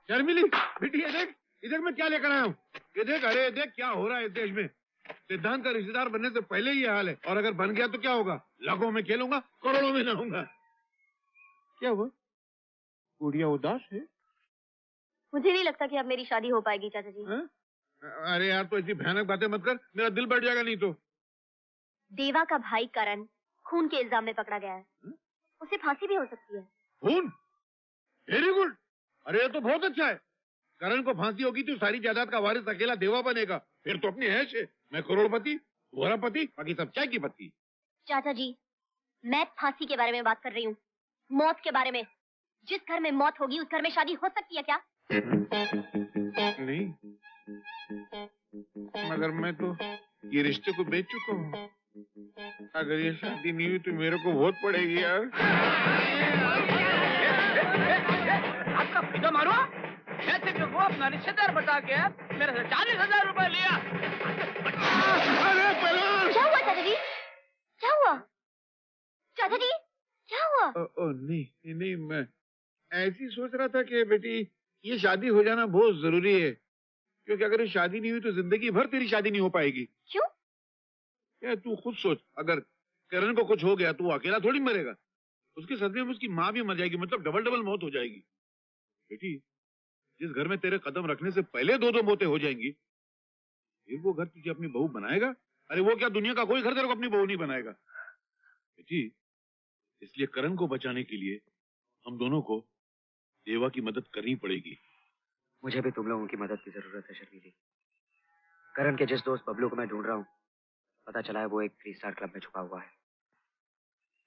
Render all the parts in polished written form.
शर्मिली बेटी ये देख, इधर मैं क्या लेकर आया हूँ। ये देख, अरे देख क्या हो रहा है इस देश में। सिद्धांत का रिश्तेदार बनने से पहले ही ये हाल है, और अगर बन गया तो क्या होगा? लाखों में खेलूंगा, करोड़ों में रहूंगा। क्या हुआ? गुड़िया उदास है? मुझे नहीं लगता कि अब मेरी शादी हो पाएगी चाचा जी। अरे यार, तो ऐसी भयानक बातें मत कर, मेरा दिल बैठ जाएगा नहीं तो। देवा का भाई करण खून के इल्जाम में पकड़ा गया है। उसे फांसी भी हो सकती है। खून? Very good. अरे ये तो बहुत अच्छा है। करण को फांसी होगी तो सारी जायदाद का वारिस अकेला देवा बनेगा। फिर तो अपनी ऐश है, मैं करोड़पति, तुम्हारा पति, बाकी सब चाय की पत्ती। चाचा जी, मैं फांसी के बारे में बात कर रही हूँ, मौत के बारे में। जिस घर में मौत होगी उस घर में शादी हो सकती है क्या? नहीं, मगर मैं तो ये रिश्ते को बेच चुका हूँ। अगर ये शादी नहीं हुई तो मेरे को बहुत पड़ेगी यार। आपका पिता मारो? मैं सिर्फ वो अपना रिश्तेदार बता के मेरे से 40,000 रुपए लिया। अरे पहलवान! क्या हुआ चाचा जी? क्या हुआ चाचा जी? क्या हुआ? नहीं नहीं, मैं ऐसी सोच रहा था कि बेटी ये शादी हो जाना बहुत जरूरी है, क्योंकि अगर ये शादी नहीं हुई तो जिंदगी भर तेरी शादी नहीं हो पाएगी। क्यों? क्या तू खुद सोच, अगर करण को कुछ हो गया तो वो अकेला थोड़ी मरेगा, उसके सदमे में उसकी माँ भी मर जाएगी, मतलब डबल डबल मौत हो जाएगी। बेटी, जिस घर में तेरे कदम रखने से पहले दो दो मौतें हो जाएंगी, फिर वो घर तुझे अपनी बहू बनाएगा? अरे वो क्या, दुनिया का कोई घर तेरे को अपनी बहू नहीं बनाएगा। बेटी, इसलिए करण को बचाने के लिए हम दोनों को देवा की मदद करनी पड़ेगी। मुझे भी तुम लोगों की मदद की जरूरत है शर्मिली। करण के जिस दोस्त बबलू को मैं ढूंढ रहा हूँ, पता चला है वो एक 3 स्टार क्लब में छुपा हुआ है।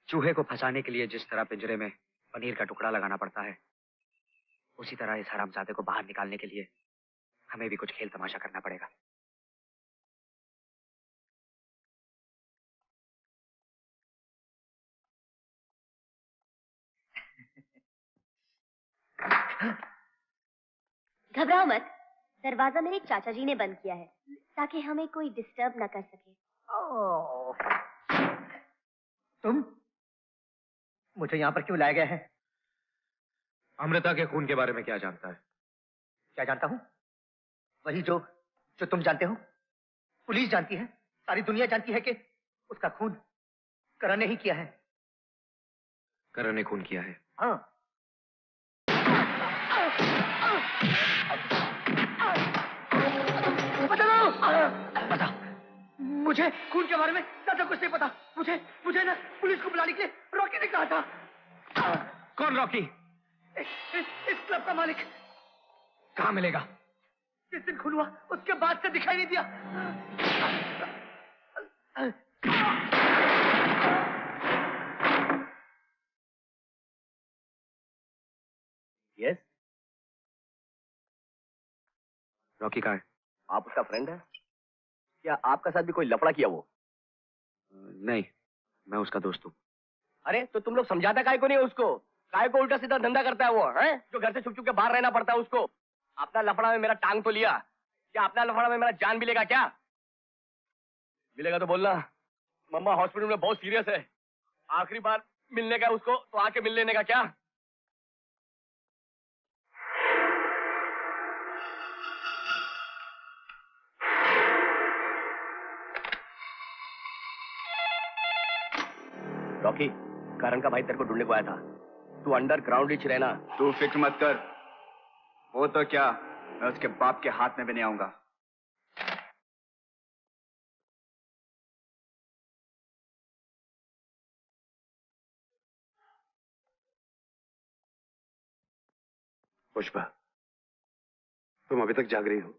चूहे को फंसाने के लिए जिस तरह पिंजरे में पनीर का टुकड़ा लगाना पड़ता है, उसी तरह इस हरामजादे को बाहर निकालने के लिए हमें भी कुछ खेल तमाशा करना पड़ेगा। घबराओ मत, दरवाजा मेरे चाचा जी ने बंद किया है ताकि हमें कोई डिस्टर्ब ना कर सके। तुम मुझे यहाँ पर क्यों लाया गया है? अमृता के खून के बारे में क्या जानता है? क्या जानता हूँ? वही जो तुम जानते हो। पुलिस जानती है, सारी दुनिया जानती है कि उसका खून करण ने ही किया है। करण ने खून किया है? हाँ। बता, मुझे खून के बारे में ज्यादा कुछ नहीं पता। मुझे ना पुलिस को बुलाने के लिए रॉकी ने कहा था। कौन रॉकी? इस क्लब का मालिक। कहाँ मिलेगा? जिस दिन खून हुआ उसके बाद से दिखाई नहीं दिया। यस। रॉकी कहाँ है? आप उसका फ्रेंड है? क्या आपका साथ भी कोई लफड़ा किया वो? नहीं, मैं उसका दोस्त हूँ। अरे तो तुम लोग समझाता काहे को नहीं उसको? काहे को उल्टा सीधा धंधा करता है वो, हैं? जो घर से छुप छुप के बाहर रहना पड़ता है उसको। अपना लफड़ा में मेरा टांग तो लिया, क्या अपना लफड़ा में मेरा जान भी लेगा क्या? मिलेगा तो बोलना। मम्मा हॉस्पिटल में बहुत सीरियस है, आखिरी बार मिलने का उसको, तो आके मिल लेने का क्या? रॉकी, करण का भाई तेरे को ढूंढने को आया था। तू अंडरग्राउंड ही रहना। तू फिक्र मत कर, वो तो क्या, मैं उसके बाप के हाथ में भी नहीं आऊंगा। पुष्पा, तुम अभी तक जाग रही हो?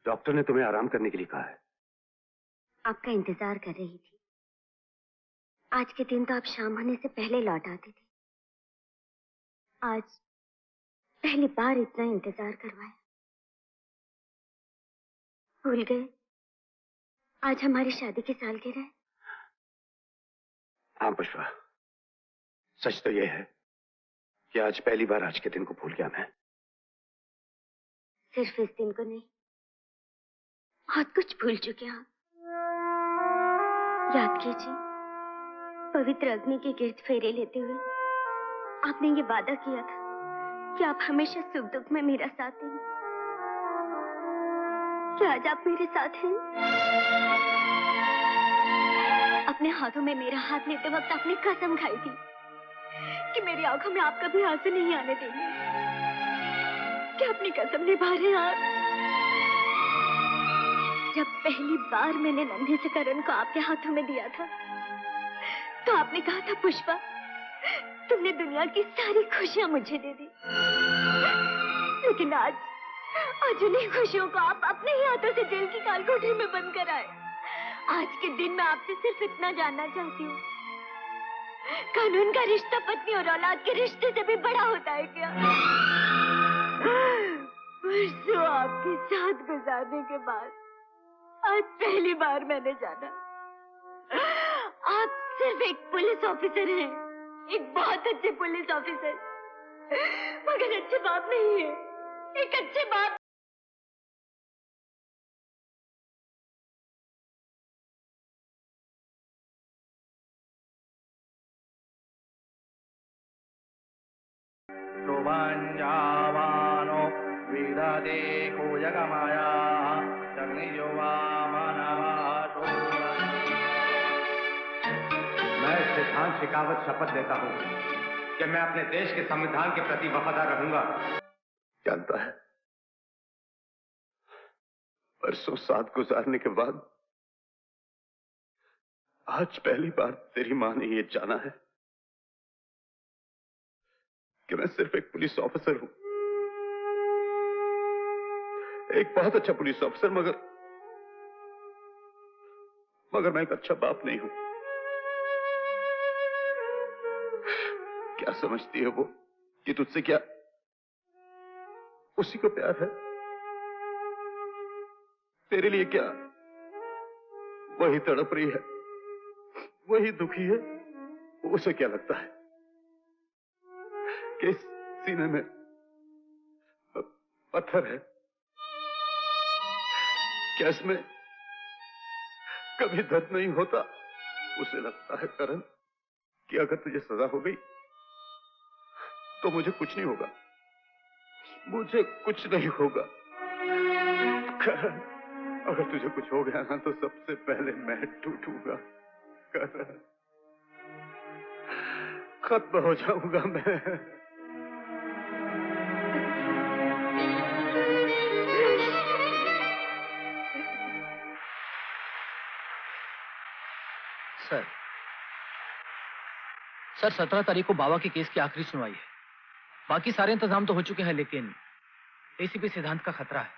डॉक्टर ने तुम्हें आराम करने के लिए कहा है। आपका इंतजार कर रही थी। आज के दिन तो आप शाम होने से पहले लौट आते थे। आज पहली बार इतना इंतजार करवाया। भूल गए आज हमारी शादी की सालगिरह है। हाँ पुष्पा, सच तो यह है कि आज पहली बार आज के दिन को भूल गया मैं। सिर्फ इस दिन को नहीं, बहुत कुछ भूल चुके हैं आप। याद कीजिए, पवित्र अग्नि के गिर्द फेरे लेते हुए आपने ये वादा किया था कि आप हमेशा सुख दुख में मेरा साथ देंगे। क्या आज आप मेरे साथ हैं? अपने हाथों में मेरा हाथ लेते वक्त आपने कसम खाई थी कि मेरी आंखों में आप कभी आंसू नहीं आने देंगे। क्या अपनी कसम निभा रहे हैं आप? जब पहली बार मैंने नन्हे से करण को आपके हाथों में दिया था तो आपने कहा था, पुष्पा तुमने दुनिया की सारी खुशियां मुझे दे दी। लेकिन आज उन्हीं खुशियों को आप अपने ही हाथों से जेल की काल कोठरी में बंद कर आए। आज के दिन मैं आपसे सिर्फ इतना जानना चाहती हूँ, कानून का रिश्ता पत्नी और औलाद के रिश्ते से भी बड़ा होता है क्या? वर्षों आपके साथ गुजारने के बाद आज पहली बार मैंने जाना आप सिर्फ एक पुलिस ऑफिसर हैं, एक बहुत अच्छे पुलिस ऑफिसर, मगर अच्छे बाप नहीं है। एक अच्छे बाप Rubanjavano vidade kojagamaya jagniyowa manavaso. मैं सिद्धांत शेखावत शपथ लेता हूं कि मैं अपने देश के संविधान के प्रति वफादार रहूंगा। जानता है, बरसों साथ गुजारने के बाद आज पहली बार तेरी मां ने ये जाना है कि मैं सिर्फ एक पुलिस ऑफिसर हूं, एक बहुत अच्छा पुलिस ऑफिसर, मगर मैं एक अच्छा बाप नहीं हूं। क्या समझती है वो कि तुझसे क्या उसी को प्यार है? तेरे लिए क्या वही तड़प रही है, वही दुखी है? उसे क्या लगता है कि इस सीने में पत्थर है? क्या इसमें कभी दर्द नहीं होता? उसे लगता है करण कि अगर तुझे सजा हो गई तो मुझे कुछ नहीं होगा, मुझे कुछ नहीं होगा। करण, अगर तुझे कुछ हो गया ना तो सबसे पहले मैं टूटूंगा। करण, खत्म हो जाऊंगा मैं। सर 17 तारीख को बाबा के केस की आखिरी सुनवाई है। बाकी सारे इंतजाम तो हो चुके हैं, लेकिन एसीपी सिद्धांत का खतरा है।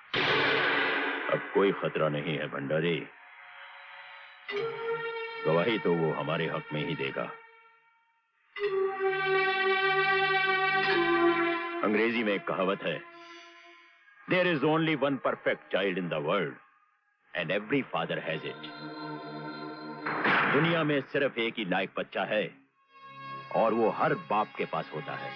अब कोई खतरा नहीं है भंडारी, गवाही तो वो हमारे हक में ही देगा। अंग्रेजी में एक कहावत है, there is only one perfect child in the world and every father has it. दुनिया में सिर्फ एक ही लायक बच्चा है और वो हर बाप के पास होता है।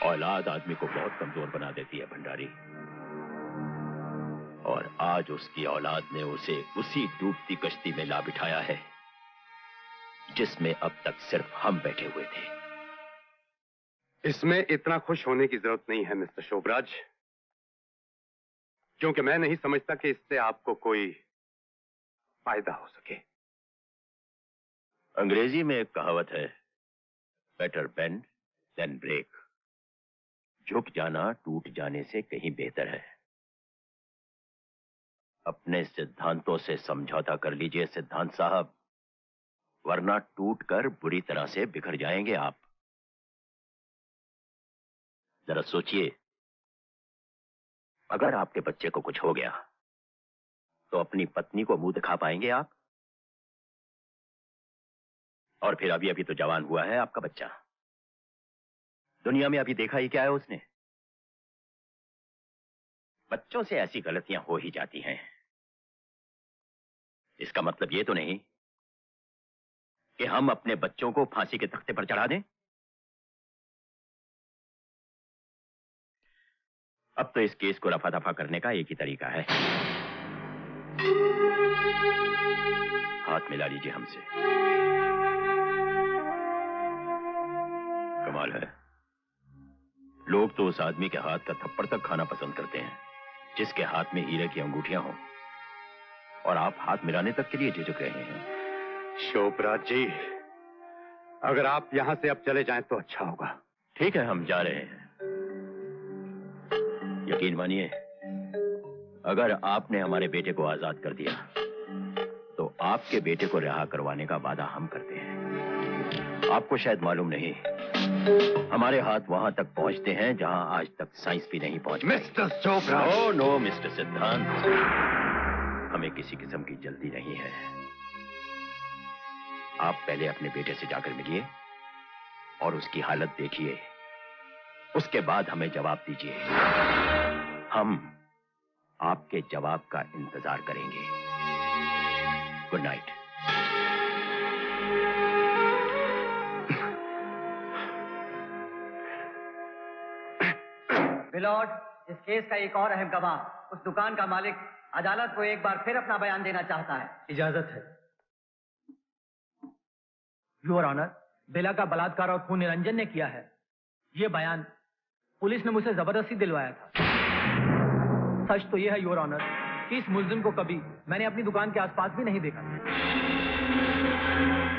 औलाद आदमी को बहुत कमजोर बना देती है भंडारी, और आज उसकी औलाद ने उसे उसी डूबती कश्ती में ला बिठाया है जिसमें अब तक सिर्फ हम बैठे हुए थे। इसमें इतना खुश होने की जरूरत नहीं है मिस्टर शोभराज, क्योंकि मैं नहीं समझता कि इससे आपको कोई फायदा हो सके। अंग्रेजी में एक कहावत है, बेटर बेंड देन ब्रेक। झुक जाना टूट जाने से कहीं बेहतर है। अपने सिद्धांतों से समझौता कर लीजिए सिद्धांत साहब, वरना टूटकर बुरी तरह से बिखर जाएंगे आप। जरा सोचिए, अगर आपके बच्चे को कुछ हो गया तो अपनी पत्नी को मुंह दिखा पाएंगे आप? और फिर अभी अभी तो जवान हुआ है आपका बच्चा, दुनिया में अभी देखा ही क्या है उसने? बच्चों से ऐसी गलतियां हो ही जाती हैं। इसका मतलब ये तो नहीं कि हम अपने बच्चों को फांसी के तख्ते पर चढ़ा दें। अब तो इस केस को रफा दफा करने का एक ही तरीका है, हाथ मिला लीजिए हमसे। कमाल है, लोग तो उस आदमी के हाथ का थप्पड़ तक खाना पसंद करते हैं जिसके हाथ में हीरे की अंगूठियां हों, और आप हाथ मिलाने तक के लिए झिझक रहे हैं। शोभराज जी, अगर आप यहां से अब चले जाएं तो अच्छा होगा। ठीक है, हम जा रहे हैं। यकीन मानिए, अगर आपने हमारे बेटे को आजाद कर दिया तो आपके बेटे को रिहा करवाने का वादा हम करते हैं। आपको शायद मालूम नहीं, हमारे हाथ वहां तक पहुंचते हैं जहां आज तक साइंस भी नहीं पहुंच। Mister Sobhraj. Oh no mister Siddhant, हमें किसी किस्म की जल्दी नहीं है। आप पहले अपने बेटे से जाकर मिलिए और उसकी हालत देखिए, उसके बाद हमें जवाब दीजिए। हम आपके जवाब का इंतजार करेंगे। Good night. मिलॉर्ड, इस केस का एक और अहम गवाह, उस दुकान का मालिक, अदालत को एक बार फिर अपना बयान देना चाहता है। इजाजत है। योर ऑनर, बेला का बलात्कार और खून निरंजन ने किया है। ये बयान पुलिस ने मुझसे जबरदस्ती दिलवाया था। सच तो यह है योर ऑनर कि इस मुल्जिम को कभी मैंने अपनी दुकान के आसपास भी नहीं देखा।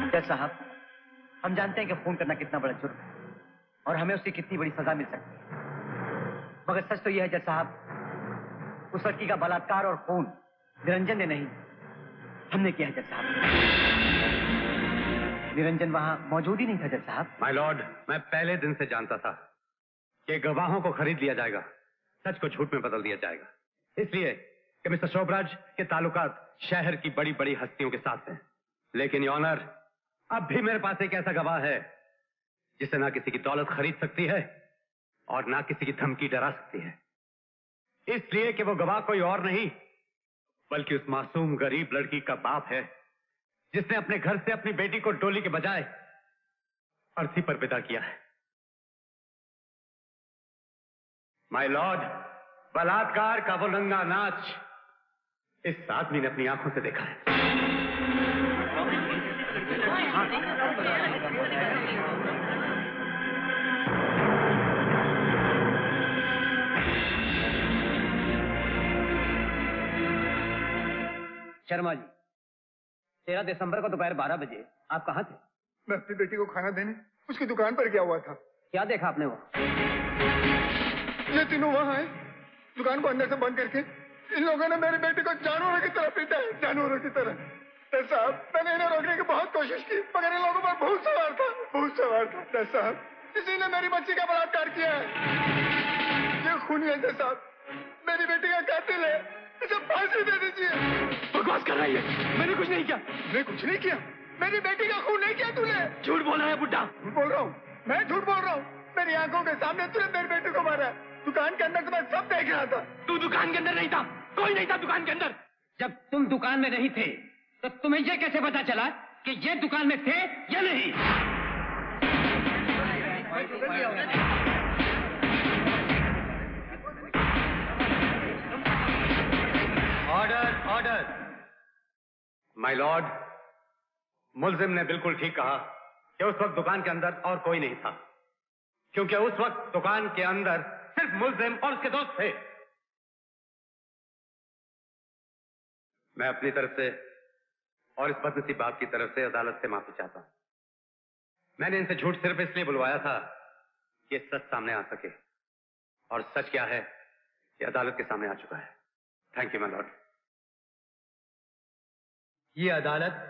जज साहब, हम जानते हैं कि खून करना कितना बड़ा जुर्म है और हमें उसकी कितनी बड़ी सजा मिल सकती है, मगर सच तो यह है जज साहब, उस लड़की का बलात्कार और खून निरंजन ने नहीं, हमने किया है जज साहब। निरंजन वहां मौजूद ही नहीं था जज साहब। माय लॉर्ड, मैं पहले दिन से जानता था कि गवाहों को खरीद लिया जाएगा, सच को झूठ में बदल दिया जाएगा, इसलिए कि मिस्टर शोभराज के ताल्लुकात शहर की बड़ी बड़ी हस्तियों के साथ हैं। लेकिन योर ऑनर, अब भी मेरे पास एक ऐसा गवाह है जिसे ना किसी की दौलत खरीद सकती है और ना किसी की धमकी डरा सकती है, इसलिए कि वो गवाह कोई और नहीं बल्कि उस मासूम गरीब लड़की का बाप है जिसने अपने घर से अपनी बेटी को डोली के बजाय अर्थी पर विदा किया है। माय लॉर्ड, बलात्कार का वो नंगा नाच इस आदमी ने अपनी आंखों से देखा है। शर्मा जी, 13 दिसंबर को दोपहर 12 बजे आप कहाँ थे? मैं अपनी बेटी को खाना देने उसकी दुकान पर गया हुआ था। क्या देखा आपने वहाँ? ये तीनों वहाँ आए, दुकान को अंदर से बंद करके इन लोगों ने मेरी बेटी को जानवरों की तरह पीटा है, जानवरों की तरह। दस साहब, मैंने इन्हें रोकने की बहुत कोशिश की मगर इन लोगों पर भूत सवार था, भूत सवार था। दस साहब, किसी ने मेरी बच्ची का बलात्कार किया है। ये खूनी है दस साहब, मेरी बेटी का कातिल है, इसे फांसी दे दीजिए। बकवास कर रही है, मैंने कुछ नहीं किया। मैं कुछ नहीं किया? मेरी बेटी का खून नहीं किया तूने? झूठ बोल रहा है बुड्ढा। झूठ बोल रहा हूँ? मैं झूठ बोल रहा हूँ? मेरी आंखों के सामने तूने मेरी बेटी को मारा। दुकान के अंदर तो मैं सब देख रहा था। तू दुकान के अंदर नहीं था, कोई नहीं था दुकान के अंदर। जब तुम दुकान में नहीं थे तो तुम्हें यह कैसे पता चला कि ये दुकान में थे या नहीं? Order, order. माय लॉर्ड, मुल्जिम ने बिल्कुल ठीक कहा कि उस वक्त दुकान के अंदर और कोई नहीं था, क्योंकि उस वक्त दुकान के अंदर सिर्फ मुल्जिम और उसके दोस्त थे। मैं अपनी तरफ से और इस बदनसीब बाप की तरफ से अदालत से माफी चाहता हूं। मैंने इनसे झूठ सिर्फ इसलिए बुलवाया था कि सच सामने आ सके, और सच क्या है ये अदालत के सामने आ चुका है। Thank you my Lord. ये अदालत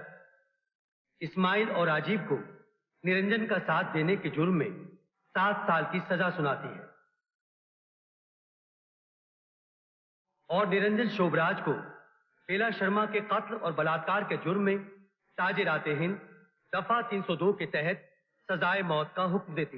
इस्माइल और राजीव को निरंजन का साथ देने के जुर्म में 7 साल की सजा सुनाती है और निरंजन शोभराज को बेला शर्मा के कत्ल और बलात्कार के जुर्म में ताजिराते हिंद दफा 302 के तहत सजाए मौत का हुक्म देती है।